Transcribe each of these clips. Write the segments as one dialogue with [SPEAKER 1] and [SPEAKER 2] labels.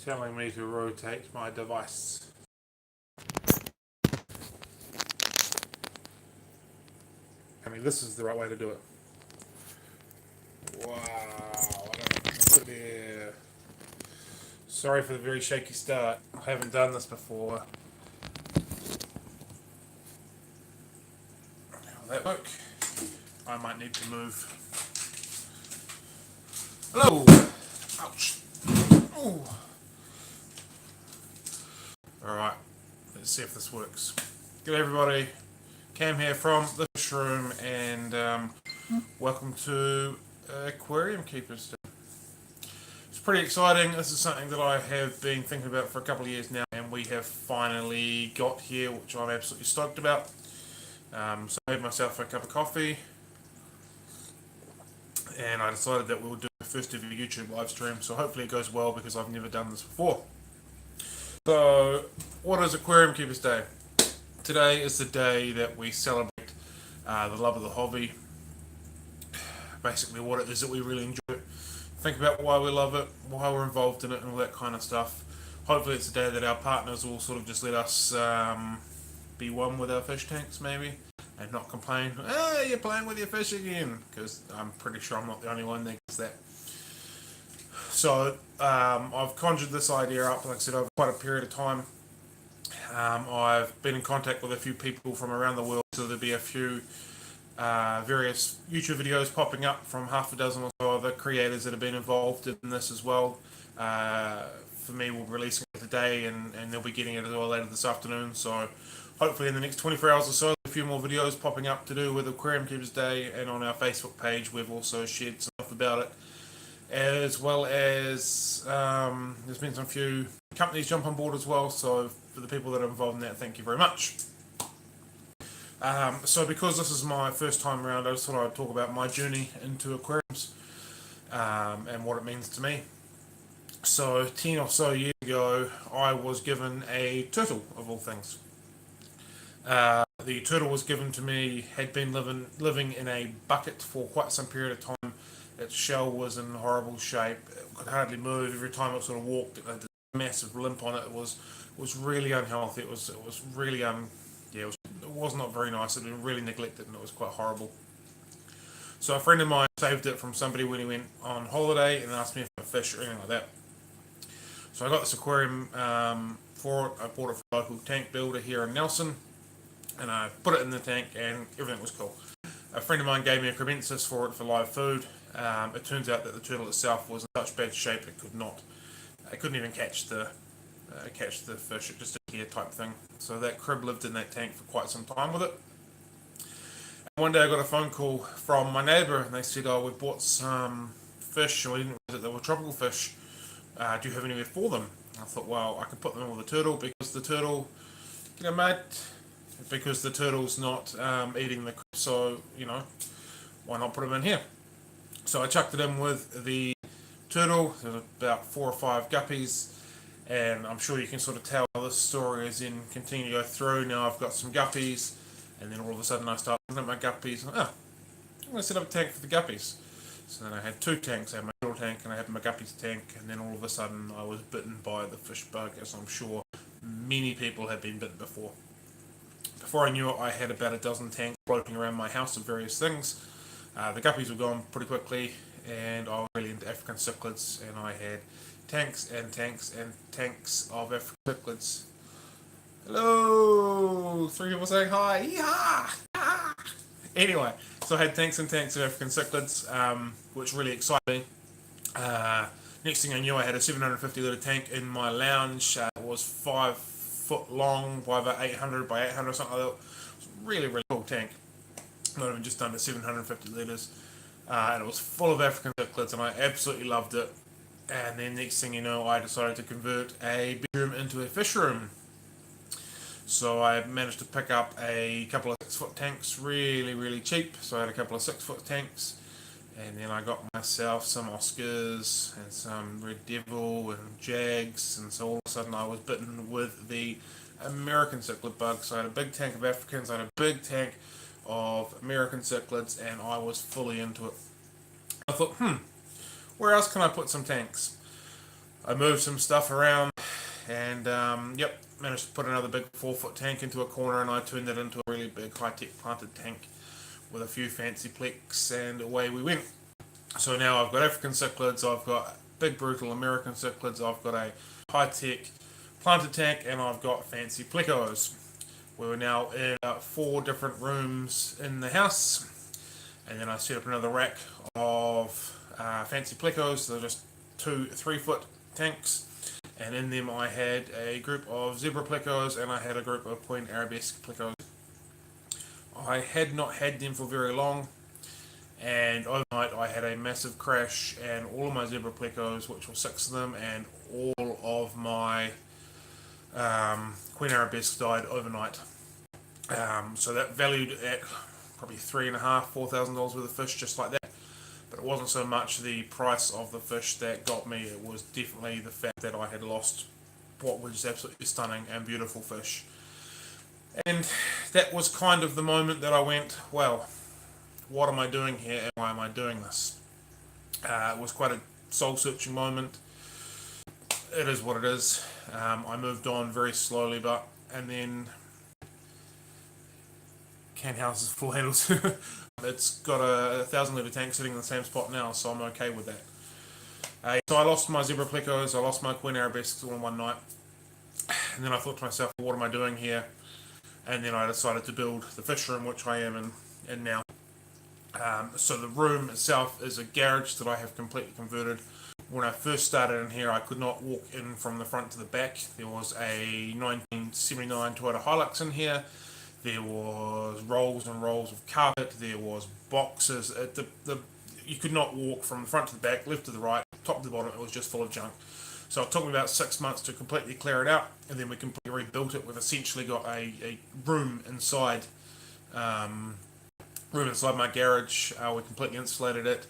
[SPEAKER 1] telling me to rotate my device. I mean, this is the right way to do it. Wow, I don't put there. Sorry for the very shaky start. I haven't done this before. Will that work? I might need to move. Hello! Ouch! Ooh. Alright, let's see if this works. Good everybody, Cam here from the Fish Room, and welcome to Aquarium Keepers. It's pretty exciting. This is something that I have been thinking about for a couple of years now, and we have finally got here, which I'm absolutely stoked about. So I made myself a cup of coffee, and I decided that we'll do the first ever YouTube live stream, so hopefully it goes well because I've never done this before. So, what is Aquarium Keepers Day? Today is the day that we celebrate the love of the hobby. Basically what it is that we really enjoy. Think about why we love it, why we're involved in it, and all that kind of stuff. Hopefully it's a day that our partners will sort of just let us be one with our fish tanks, maybe, and not complain, oh, you're playing with your fish again, because I'm pretty sure I'm not the only one that gets that. So I've conjured this idea up, like I said, over quite a period of time. I've been in contact with a few people from around the world, so there'll be a few various YouTube videos popping up from half a dozen or so other creators that have been involved in this as well. For me, we'll be releasing it today, and they'll be getting it as well later this afternoon. So hopefully in the next 24 hours or so, a few more videos popping up to do with Aquarium Keepers Day, and on our Facebook page we've also shared stuff about it. As well as there's been some few companies jump on board as well, so for the people that are involved in that, thank you very much. So because this is my first time around, I just thought I'd talk about my journey into aquariums and what it means to me. So 10 or so years ago, I was given a turtle, of all things. The turtle was given to me, had been living in a bucket for quite some period of time. Its shell was in horrible shape. It could hardly move. Every time it sort of walked, it had a massive limp on it. It was really unhealthy. It was really it was not very nice. It had been really neglected, and it was quite horrible. So a friend of mine saved it from somebody when he went on holiday and asked me if I fish or anything like that. So I got this aquarium for it. I bought it from a local tank builder here in Nelson, and I put it in the tank, and everything was cool. A friend of mine gave me a cremensis for it for live food. It turns out that the turtle itself was in such bad shape it couldn't even catch the fish. It just did here type thing. So that crib lived in that tank for quite some time with it. And one day I got a phone call from my neighbour, and they said, "Oh, we bought some fish, and we didn't realize that they were tropical fish. Do you have anywhere for them?" And I thought, well, I could put them in with the turtle because the turtle, mate, because the turtle's not eating the crib, so why not put them in here? So I chucked it in with the turtle. There was about 4 or 5 guppies, and I'm sure you can sort of tell how this story is in continue to go through. Now I've got some guppies, and then all of a sudden I start looking at my guppies. I'm going to set up a tank for the guppies. So then I had 2 tanks. I had my turtle tank and I had my guppies tank, and then all of a sudden I was bitten by the fish bug, as I'm sure many people have been bitten before. Before I knew it, I had about a dozen tanks floating around my house of various things. The guppies were gone pretty quickly, and I was really into African cichlids, and I had tanks and tanks and tanks of African cichlids. Hello! 3 people saying hi! Yeehaw! Anyway, so I had tanks and tanks of African cichlids, which really excited me. Next thing I knew, I had a 750 litre tank in my lounge. It was 5 foot long by about 800 by 800 or something like that. It was a really, really cool tank. Not even just under 750 litres, and it was full of African cichlids, and I absolutely loved it. And then next thing you know, I decided to convert a bedroom into a fish room. So I managed to pick up a couple of 6-foot tanks really, really cheap. So I had a couple of 6-foot tanks, and then I got myself some Oscars and some Red Devil and Jags, and so all of a sudden I was bitten with the American cichlid bug. So I had a big tank of Africans, I had a big tank of American cichlids, and I was fully into it. I thought, where else can I put some tanks? I moved some stuff around, and yep, managed to put another big 4 foot tank into a corner, and I turned it into a really big high-tech planted tank with a few fancy plex, and away we went. So now I've got African cichlids, I've got big brutal American cichlids, I've got a high-tech planted tank, and I've got fancy plecos. We're now in 4 different rooms in the house, and then I set up another rack of fancy plecos. They're just 2 3 foot tanks, and in them I had a group of zebra plecos and I had a group of Queen Arabesque plecos. I had not had them for very long, and overnight I had a massive crash, and all of my zebra plecos, which were 6 of them, and all of my Queen Arabesque died overnight. So that valued at probably $3,500–4,000 worth of fish, just like that. But it wasn't so much the price of the fish that got me, it was definitely the fact that I had lost what was absolutely stunning and beautiful fish. And that was kind of the moment that I went, well, what am I doing here and why am I doing this? It was quite a soul-searching moment. It is what it is. I moved on very slowly, and then can houses full handles. It's got a 1,000 litre tank sitting in the same spot now, so I'm okay with that. So I lost my zebra plecos, I lost my Queen Arabesques all in one night, and then I thought to myself, what am I doing here? And then I decided to build the fish room, which I am in now. So the room itself is a garage that I have completely converted. When I first started in here, I could not walk in from the front to the back. There was a 1979 Toyota Hilux in here. There was rolls and rolls of carpet. There was boxes. You could not walk from the front to the back, left to the right, top to the bottom. It was just full of junk. So it took me about 6 months to completely clear it out, and then we completely rebuilt it. We've essentially got a room inside my garage. We completely insulated it,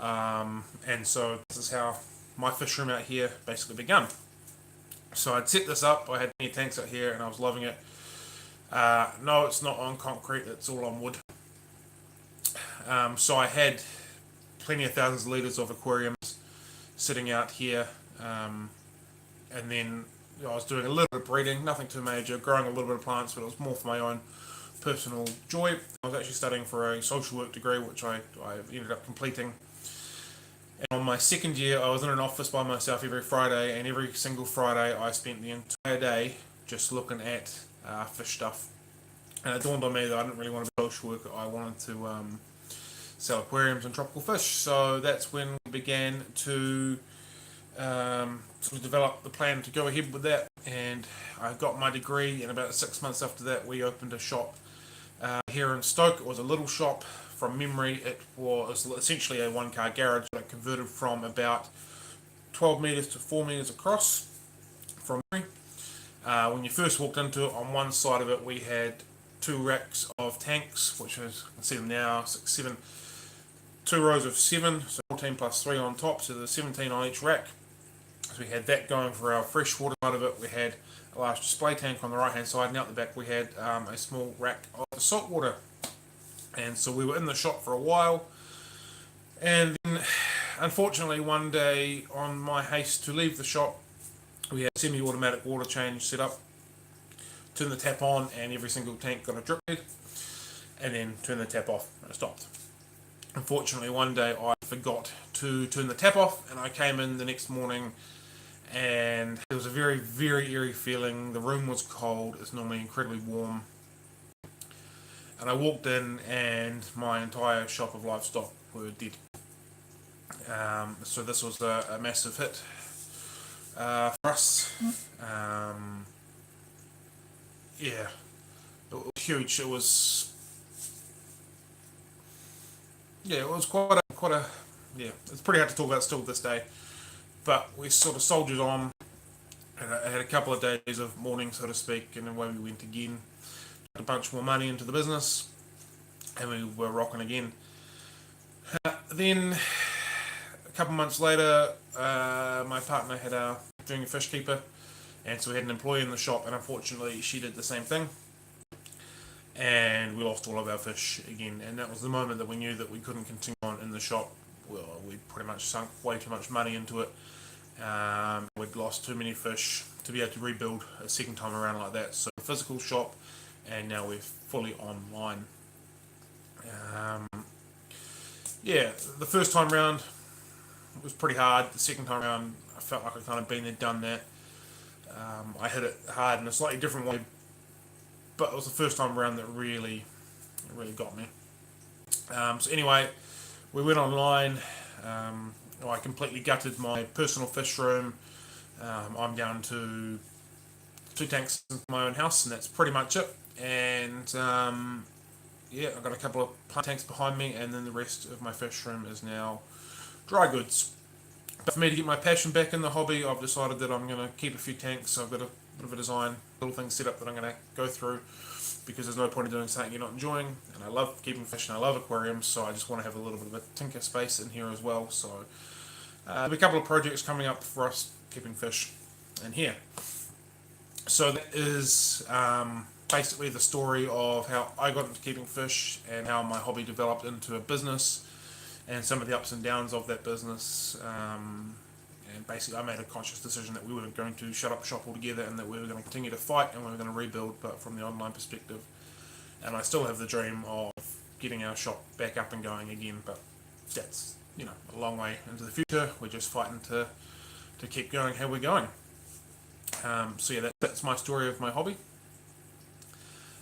[SPEAKER 1] and so this is how my fish room out here basically began. So I'd set this up. I had many tanks out here, and I was loving it. No, it's not on concrete, it's all on wood. So I had plenty of thousands of litres of aquariums sitting out here, and then I was doing a little bit of breeding, nothing too major, growing a little bit of plants, but it was more for my own personal joy. I was actually studying for a social work degree, which I ended up completing. And on my second year, I was in an office by myself every Friday, and every single Friday I spent the entire day just looking at fish stuff. And it dawned on me that I didn't really want to be a social worker. I wanted to sell aquariums and tropical fish. So that's when we began to sort of develop the plan to go ahead with that. And I got my degree, and about 6 months after that, we opened a shop here in Stoke. It was a little shop. From memory, it was essentially a one-car garage that converted from about 12 metres to 4 metres across, from memory. When you first walked into it, on one side of it we had 2 racks of tanks, which is, you can see them now, 6, 7, 2 rows of 7, so 14 plus 3 on top, so there's 17 on each rack. So we had that going for our freshwater side of it. We had a large display tank on the right hand side, and out the back we had a small rack of the saltwater. And so we were in the shop for a while, and then unfortunately one day on my haste to leave the shop, we had semi-automatic water change set up. Turn the tap on and every single tank got a drip head, and then turn the tap off and it stopped. Unfortunately one day I forgot to turn the tap off, and I came in the next morning and it was a very, very eerie feeling. The room was cold, it's normally incredibly warm. And I walked in and my entire shop of livestock were dead. So this was a massive hit for us. Yeah, it was huge. It was quite a yeah. It's pretty hard to talk about still to this day. But we sort of soldiered on. And I had a couple of days of mourning, so to speak, and away we went again. A bunch more money into the business, and we were rocking again. Then a couple months later, my partner had a junior fish keeper, and so we had an employee in the shop, and unfortunately she did the same thing, and we lost all of our fish again. And that was the moment that we knew that we couldn't continue on in the shop. Well, we pretty much sunk way too much money into it, We'd lost too many fish to be able to rebuild a second time around like that. So physical shop, and now we're fully online. Yeah, the first time round was pretty hard. The second time round, I felt like I'd kind of been there, done that. I hit it hard in a slightly different way, but it was the first time around that really got me. So anyway, we went online. I completely gutted my personal fish room. I'm down to 2 tanks in my own house, and that's pretty much it. And yeah, I've got a couple of plant tanks behind me, and then the rest of my fish room is now dry goods. But for me to get my passion back in the hobby, I've decided that I'm going to keep a few tanks. So I've got a bit of a design, little thing set up that I'm going to go through, because there's no point in doing something you're not enjoying. And I love keeping fish, and I love aquariums, so I just want to have a little bit of a tinker space in here as well. So there'll be a couple of projects coming up for us keeping fish in here. So that is basically the story of how I got into keeping fish and how my hobby developed into a business, and some of the ups and downs of that business. And basically I made a conscious decision that we weren't going to shut up shop altogether, and that we were going to continue to fight, and we were going to rebuild, but from the online perspective. And I still have the dream of getting our shop back up and going again, but that's, a long way into the future. We're just fighting to keep going how we're going. So yeah, that's my story of my hobby.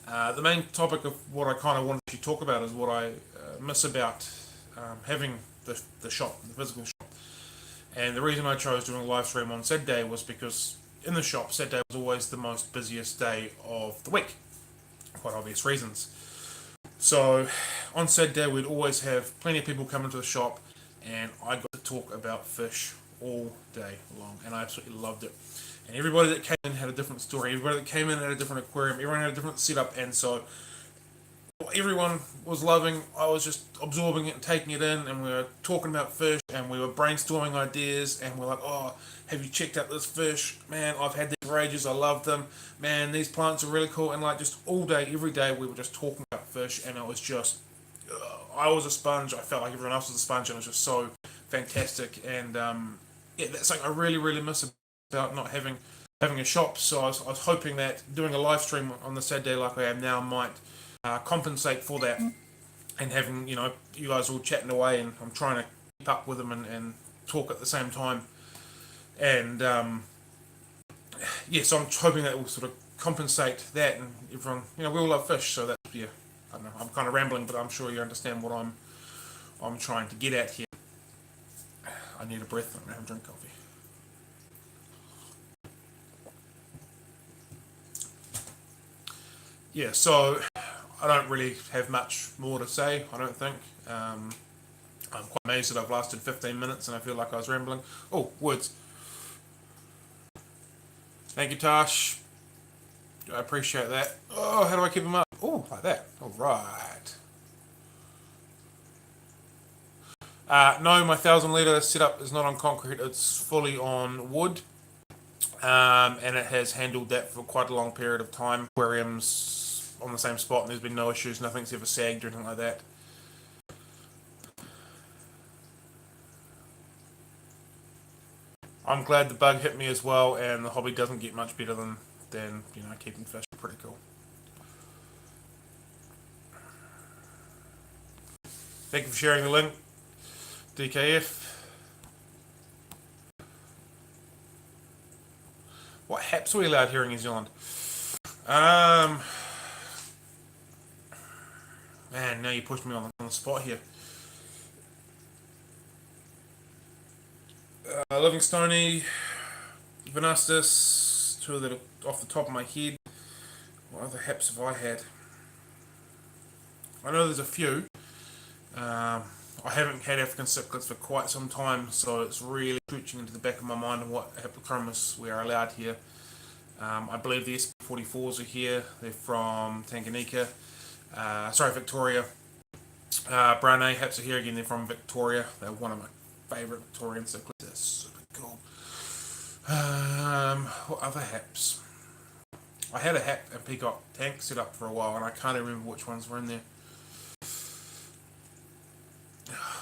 [SPEAKER 1] The main topic of what I kind of wanted to talk about is what I miss about having the shop, the physical shop. And the reason I chose doing a live stream on Saturday was because in the shop, Saturday was always the most busiest day of the week, for quite obvious reasons. So on Saturday we'd always have plenty of people come into the shop, and I got to talk about fish all day long, and I absolutely loved it. And everybody that came in had a different story. Everybody that came in had a different aquarium. Everyone had a different setup, and so everyone was loving. I was just absorbing it and taking it in, and we were talking about fish, and we were brainstorming ideas, and we're like, "Oh, have you checked out this fish? Man, I've had these for ages. I love them. Man, these plants are really cool." And like just all day, every day, we were just talking about fish, and it was just, I was a sponge. I felt like everyone else was a sponge, and it was just so fantastic. And yeah, that's something I really miss about not having a shop. So I was hoping that doing a live stream on the Saturday like I am now might compensate for that, and having you guys all chatting away, and I'm trying to keep up with them and talk at the same time. And yeah, so I'm hoping that will sort of compensate that, and everyone, we all love fish, so that's, yeah, I don't know, I'm kind of rambling, but I'm sure you understand what I'm trying to get at here. I need a breath. I'm gonna have a drink of coffee. Yeah, so I don't really have much more to say, I don't think. I'm quite amazed that I've lasted 15 minutes and I feel like I was rambling. Oh, words. Thank you, Tash. I appreciate that. Oh, how do I keep them up? Oh, like that. All right. No, my 1,000 litre setup is not on concrete. It's fully on wood. And it has handled that for quite a long period of time. Aquariums on the same spot, and there's been no issues. Nothing's ever sagged or anything like that. I'm glad the bug hit me as well, and the hobby doesn't get much better than keeping fish. Pretty cool. Thank you for sharing the link, DKF. What haps are we allowed here in New Zealand? Man, now you pushed me on the spot here. Livingstone, Venustus, two that are off the top of my head. What other haps have I had? I know there's a few. I haven't had African cichlids for quite some time, so it's really switching into the back of my mind of what Haplochromis we are allowed here. I believe the SP44s are here. They're from Tanganyika. Victoria. Brown A haps are here again. They're from Victoria. They're one of my favourite Victorian cichlids. They're super cool. What other haps? I had a hap and peacock tank set up for a while, and I can't remember which ones were in there.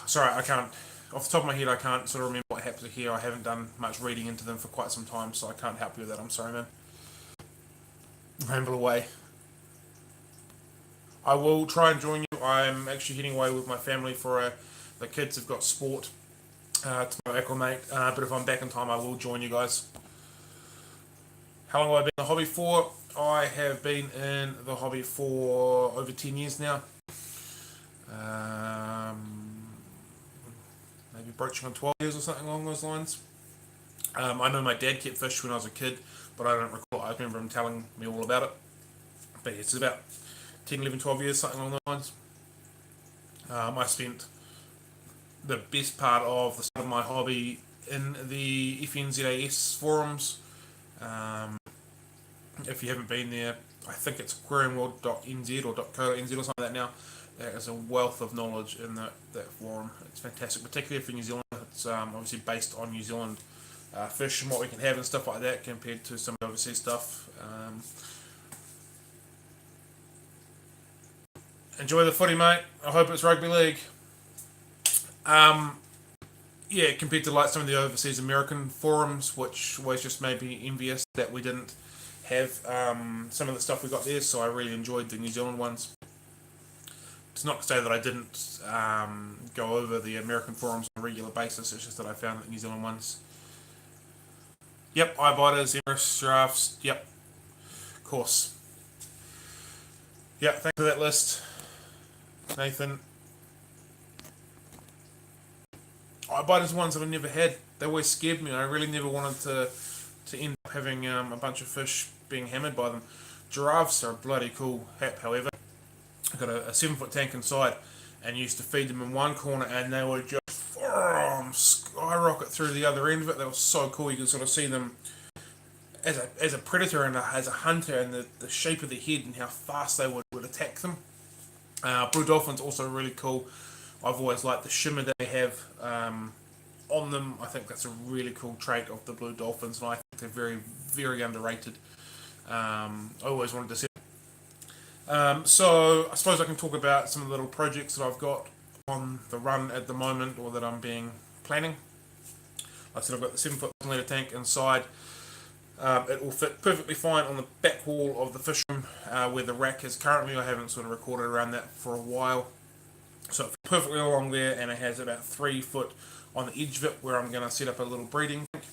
[SPEAKER 1] Sorry, I can't. Off the top of my head, I can't sort of remember what haps are here. I haven't done much reading into them for quite some time, so I can't help you with that. I'm sorry, man. Ramble away. I will try and join you. I'm actually heading away with my family for the kids have got sport to acclimate, but if I'm back in time, I will join you guys. How long have I been in the hobby for? I have been in the hobby for over 10 years now. Maybe approaching on 12 years or something along those lines. I know my dad kept fish when I was a kid, but I don't recall. I remember him telling me all about it. But yeah, it's about 10, 11, 12 years, something along those lines. I spent the best part of the start of my hobby in the FNZAS forums. If you haven't been there, I think it's aquariumworld.nz or .co.nz or something like that now. There is a wealth of knowledge in that forum. It's fantastic, particularly for New Zealand. It's obviously based on New Zealand fish and what we can have and stuff like that compared to some overseas stuff. Enjoy the footy, mate. I hope it's rugby league. Yeah, compared to like some of the overseas American forums, which was just maybe envious that we didn't have some of the stuff we got there, so I really enjoyed the New Zealand ones. It's not to say that I didn't go over the American forums on a regular basis, it's just that I found that the New Zealand ones. Yep, eye biters, Emirates, giraffes, yep, of course. Yep, thanks for that list, Nathan. Eye biters ones that I've never had. They always scared me. I really never wanted to end up having a bunch of fish being hammered by them. Giraffes are a bloody cool hap, however. I've got a 7-foot tank inside and used to feed them in one corner and they would just skyrocket through the other end of it. They were so cool. You could sort of see them as a predator and as a hunter, and the shape of the head and how fast they would attack them. Blue dolphins also really cool. I've always liked the shimmer they have on them. I think that's a really cool trait of the blue dolphins, and I think they're very, very underrated. I always wanted to see. So I suppose I can talk about some of the little projects that I've got on the run at the moment, or that I'm planning. Like I said, I've got the 7-foot litre tank inside. It will fit perfectly fine on the back wall of the fish room where the rack is currently. I haven't sort of recorded around that for a while. So it's perfectly along there, and it has about 3 foot on the edge of it where I'm going to set up a little breeding tank.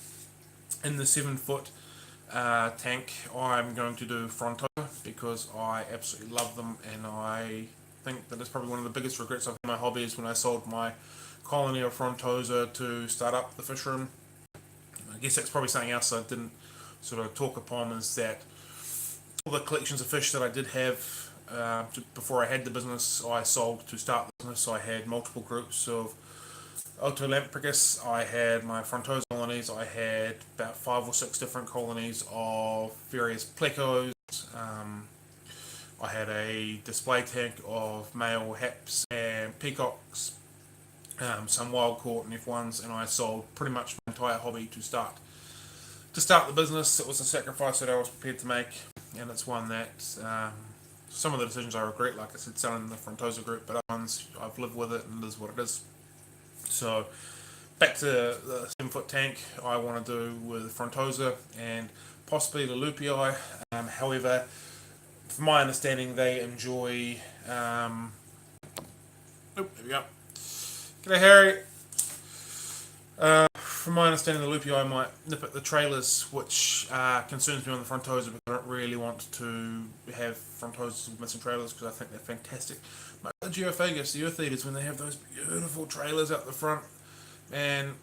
[SPEAKER 1] In the 7-foot tank, I'm going to do Frontosa because I absolutely love them, and I think that it's probably one of the biggest regrets of my hobby is when I sold my colony of Frontosa to start up the fish room. I guess that's probably something else I didn't sort of talk upon, is that all the collections of fish that I did have before I had the business, I sold to start the business. So I had multiple groups of Otolampicus, I had my Frontosa colonies, I had about 5 or 6 different colonies of various plecos. I had a display tank of male haps and peacocks, some wild caught and F1s, and I sold pretty much my entire hobby to start the business. It was a sacrifice that I was prepared to make, and it's one that some of the decisions I regret, like I said, selling the Frontosa group, but other ones I've lived with it and it is what it is. So back to the 7-foot tank, I want to do with Frontosa and possibly the Lupii. However, from my understanding, they enjoy. Oh, there we go. G'day, Harry. From my understanding, the Lupii might nip at the trailers, which concerns me on the Frontosa, because I don't really want to have Frontosas with missing trailers because I think they're fantastic. But the Geophagus, the Earth Eaters, when they have those beautiful trailers out the front, and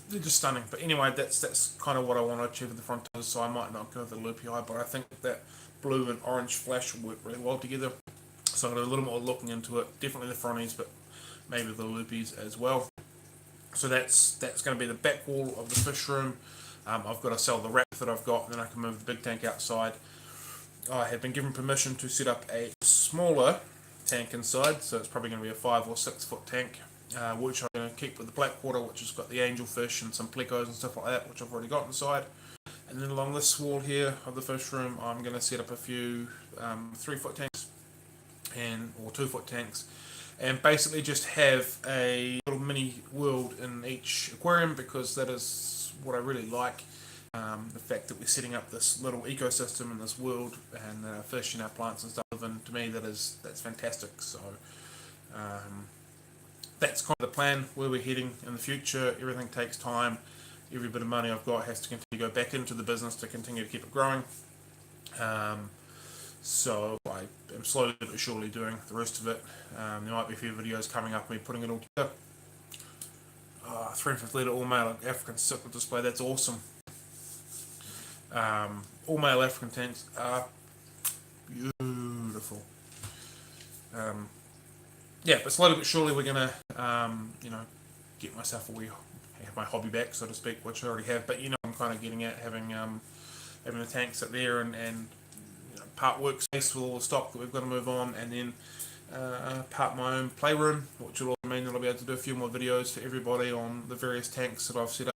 [SPEAKER 1] they're just stunning. But anyway, that's kind of what I want to achieve with the Frontosa, so I might not go with the Lupii, but I think that blue and orange flash will work really well together. So I'm going to do a little more looking into it. Definitely the Fronties, but maybe the Lupies as well. So that's going to be the back wall of the fish room. I've got to sell the rack that I've got, and then I can move the big tank outside. I have been given permission to set up a smaller tank inside, so it's probably going to be a 5 or 6 foot tank, which I'm going to keep with the blackwater, which has got the angelfish and some plecos and stuff like that, which I've already got inside. And then along this wall here of the fish room, I'm going to set up a few 3 foot tanks or 2 foot tanks, and basically just have a little mini world in each aquarium, because that is what I really like. The fact that we're setting up this little ecosystem in this world, and fish and our plants and stuff, and to me that's fantastic. So that's kind of the plan, where we're heading in the future. Everything takes time. Every bit of money I've got has to continue to go back into the business to continue to keep it growing. So I am slowly but surely doing the rest of it. There might be a few videos coming up of me putting it all together. 350 litre all male African cichlid display, that's awesome. All male African tanks are beautiful. Yeah, but slowly but surely we're gonna, get myself have my hobby back, so to speak, which I already have. But I'm kind of getting at having the tanks up there, and part workspace with all the stock that we've got to move on, and then part my own playroom, which will also mean that I'll be able to do a few more videos for everybody on the various tanks that I've set up.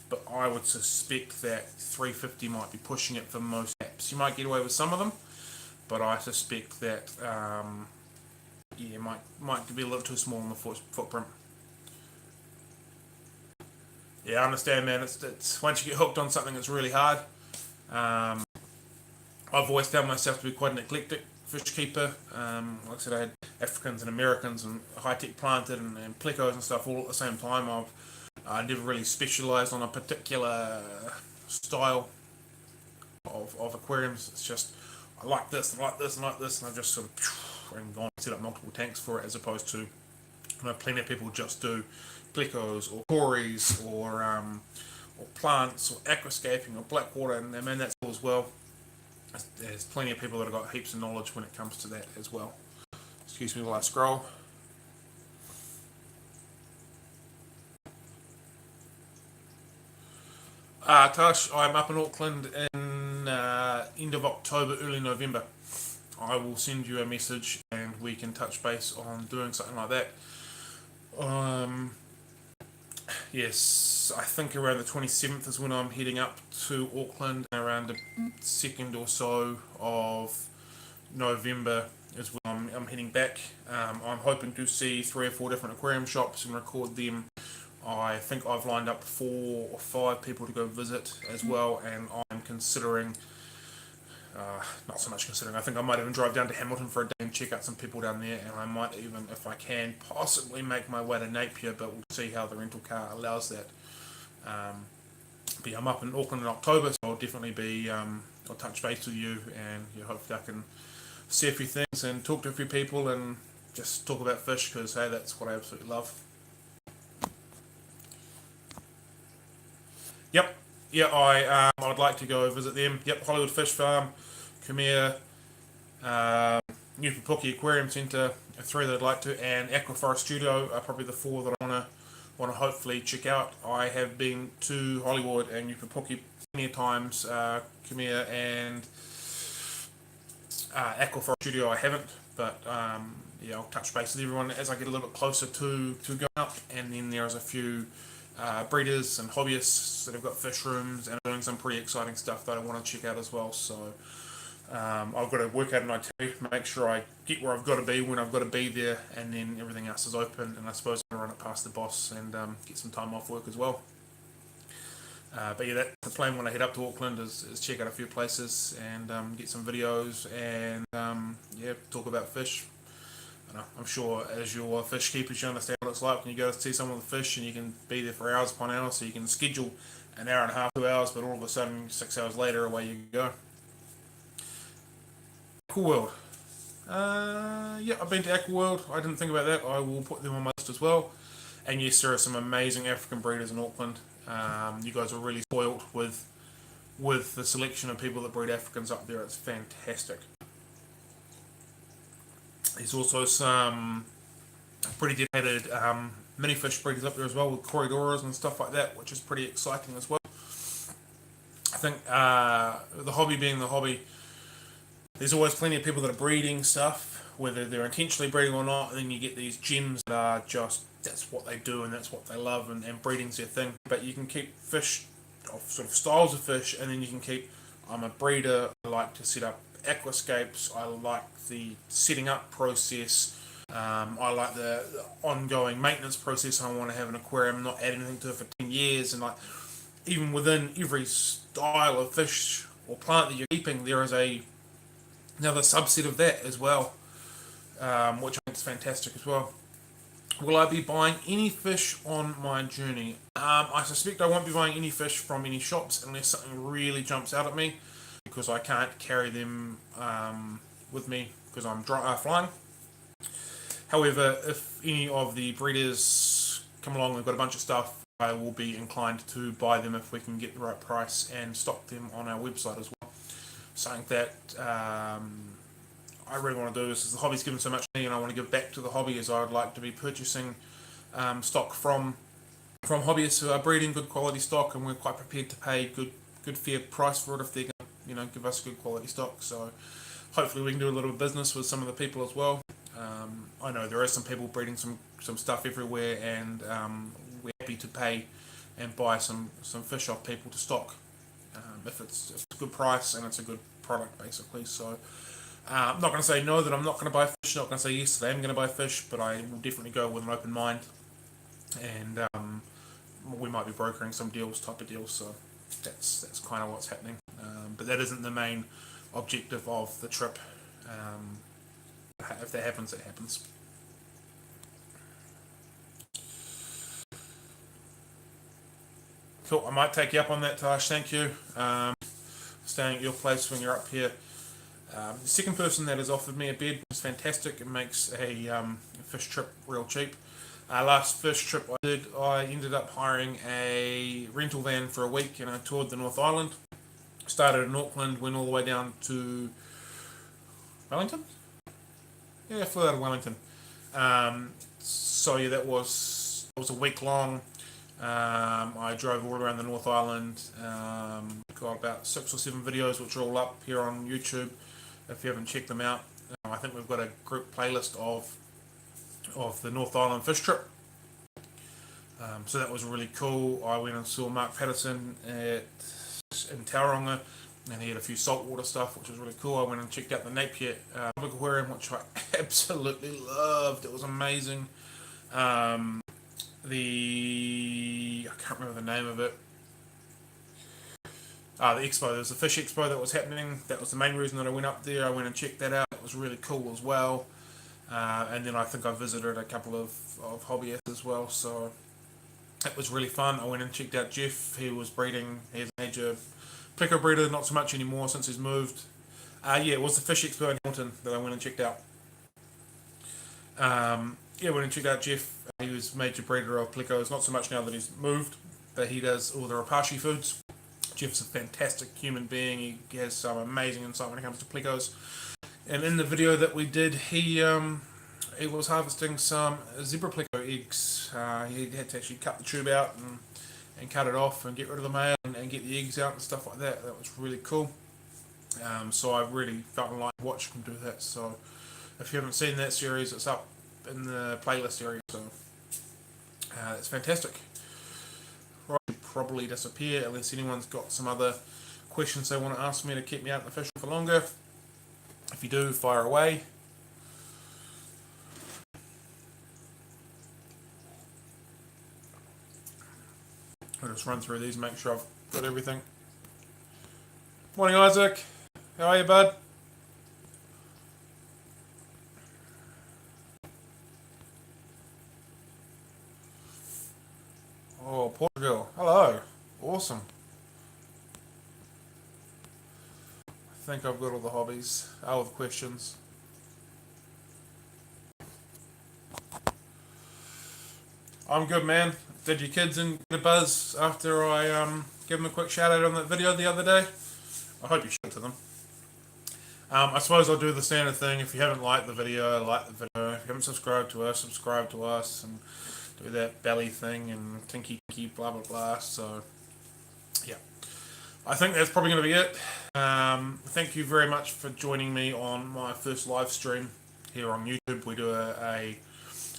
[SPEAKER 1] But I would suspect that 350 might be pushing it for most apps. You might get away with some of them, but I suspect that might be a little too small on the footprint. Yeah, I understand, man. It's once you get hooked on something, it's really hard. I've always found myself to be quite an eclectic fish keeper. Like I said, I had Africans and Americans and high-tech planted and plecos and stuff all at the same time. I never really specialised on a particular style of aquariums. It's just, I like this, and I've just sort of gone and set up multiple tanks for it, as opposed to, plenty of people just do plecos or cories or plants or aquascaping or blackwater, and I mean that's all as well. There's plenty of people that have got heaps of knowledge when it comes to that as well. Excuse me while I scroll. Tash, I'm up in Auckland in end of October, early November. I will send you a message and we can touch base on doing something like that. Yes, I think around the 27th is when I'm heading up to Auckland. Around the 2nd or so of November is when I'm heading back. I'm hoping to see 3 or 4 different aquarium shops and record them. I think I've lined up 4 or 5 people to go visit as well, and I'm considering, not so much considering, I think I might even drive down to Hamilton for a day and check out some people down there, and I might even, if I can, possibly make my way to Napier, but we'll see how the rental car allows that. But I'm up in Auckland in October, so I'll definitely be, I'll touch base with you, and hopefully I can see a few things and talk to a few people and just talk about fish, because hey, that's what I absolutely love. Yep, yeah, I'd like to go visit them. Yep, Hollywood Fish Farm, Khmer, New Papuki Aquarium Centre are 3 that I'd like to, and Aquaforest Studio are probably the 4 that I want to hopefully check out. I have been to Hollywood and New Papuki plenty of times. Khmer and Aquaforest Studio I haven't, but I'll touch base with everyone as I get a little bit closer to going up. And then there's a few breeders and hobbyists that have got fish rooms and are doing some pretty exciting stuff that I want to check out as well. So I've got to work out an itinerary, make sure I get where I've got to be when I've got to be there, and then everything else is open, and I suppose I'm going to run it past the boss and get some time off work as well. But yeah, that's the plan when I head up to Auckland, is check out a few places and get some videos and talk about fish. I'm sure as your fish keepers you understand what it's like when you go to see some of the fish and you can be there for hours upon hours, so you can schedule an hour and a half, 2 hours, but all of a sudden 6 hours later away you go. Aqua World. I've been to Aqua World. I didn't think about that. I will put them on my list as well. And yes, there are some amazing African breeders in Auckland. You guys are really spoilt with the selection of people that breed Africans up there. It's fantastic. There's also some pretty dedicated mini fish breeders up there as well, with corridoras and stuff like that, which is pretty exciting as well. I think the hobby being the hobby, there's always plenty of people that are breeding stuff, whether they're intentionally breeding or not, and then you get these gems that are just, that's what they do and that's what they love, and breeding's their thing. But you can keep fish of sort of styles of fish, and then you can keep, I'm a breeder, I like to set up aquascapes, I like the setting up process, I like the ongoing maintenance process. I want to have an aquarium, not add anything to it for 10 years. And like even within every style of fish or plant that you're keeping, there is another subset of that as well, which I think is fantastic as well. Will I be buying any fish on my journey? I suspect I won't be buying any fish from any shops unless something really jumps out at me, because I can't carry them with me because I'm flying. However, if any of the breeders come along and they've got a bunch of stuff, I will be inclined to buy them if we can get the right price and stock them on our website as well. Something that I really want to do is the hobby's given so much to me, and I want to give back to the hobby. As I would like to be purchasing stock from hobbyists who are breeding good quality stock, and we're quite prepared to pay good fair price for it if they're going to give us good quality stock. So hopefully we can do a little bit of business with some of the people as well. I know there are some people breeding some stuff everywhere, and we're happy to pay and buy some fish off people to stock if it's a good price and it's a good product basically. So I'm not going to say no that I'm not going to buy fish, not going to say yes that I am going to buy fish, but I will definitely go with an open mind, and we might be brokering some type of deals, so that's kind of what's happening. But that isn't the main objective of the trip. If that happens, it happens. Cool, I might take you up on that, Tash, thank you. Staying at your place when you're up here. The second person that has offered me a bed was fantastic. It makes a fish trip real cheap. Last fish trip I did, I ended up hiring a rental van for a week, and I toured the North Island. Started in Auckland, went all the way down to Wellington? Yeah, I flew out of Wellington. So yeah, that was a week long. I drove all around the North Island. Got about 6 or 7 videos which are all up here on YouTube if you haven't checked them out. I think we've got a group playlist of the North Island fish trip. So that was really cool. I went and saw Mark Patterson in Tauranga, and he had a few saltwater stuff which was really cool. I went and checked out the Napier Public Aquarium, which I absolutely loved. It was amazing. I can't remember the name of it. The expo, there was a fish expo that was happening. That was the main reason that I went up there. I went and checked that out. It was really cool as well. And then I think I visited a couple of hobbyists as well, so it was really fun. I went and checked out Jeff. He was breeding. He's a major pleco breeder, not so much anymore since he's moved. Yeah, it was the fish expo in Hamilton that I went and checked out. Yeah, went and checked out Jeff. He was major breeder of plecos, not so much now that he's moved, but he does all the Rapashi foods. Jeff's a fantastic human being. He has some amazing insight when it comes to plecos. And in the video that we did, he was harvesting some zebra pleco eggs. He had to actually cut the tube out and cut it off and get rid of the male and get the eggs out and stuff like that. That was really cool. So I really felt like watching him do that. So if you haven't seen that series, it's up in the playlist area. So it's fantastic. Right, probably disappear unless anyone's got some other questions they want to ask me to keep me out in the fish for longer. If you do, fire away. I'll just run through these and make sure I've got everything. Morning, Isaac. How are you, bud? Oh, Portugal. Hello. Awesome. I think I've got all the hobbies, all the questions. I'm good, man. Did your kids get a buzz after I give them a quick shout out on that video the other day? I hope you showed it to them. I suppose I'll do the standard thing. If you haven't liked the video, like the video. If you haven't subscribed to us, subscribe to us, and do that belly thing and tinky blah blah blah. So yeah, I think that's probably going to be it. Thank you very much for joining me on my first live stream here on YouTube. We do a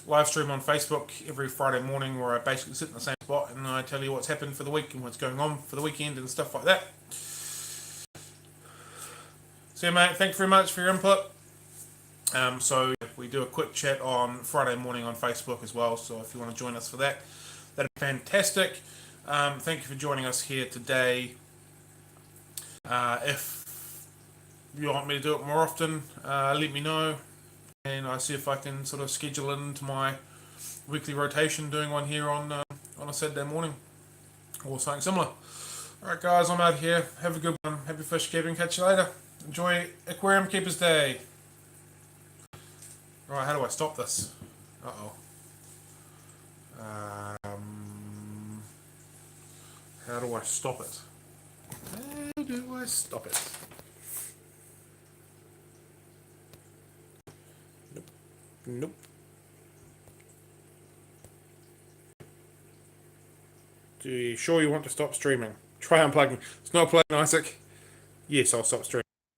[SPEAKER 1] live stream on Facebook every Friday morning where I basically sit in the same spot and I tell you what's happened for the week and what's going on for the weekend and stuff like that. So yeah, mate, thanks very much for your input. So we do a quick chat on Friday morning on Facebook as well. So if you want to join us for that, that'd be fantastic. Thank you for joining us here today. If you want me to do it more often, let me know, and I'll see if I can sort of schedule it into my weekly rotation, doing one here on a Saturday morning or something similar. Alright guys, I'm out here. Have a good one. Happy fish keeping. Catch you later. Enjoy Aquarium Keepers Day. Right, how do I stop this? Uh-oh. How do I stop it? How do I stop it? Nope. Nope. Are you sure you want to stop streaming? Try unplugging. It's not plugging, Isaac. Yes, I'll stop streaming.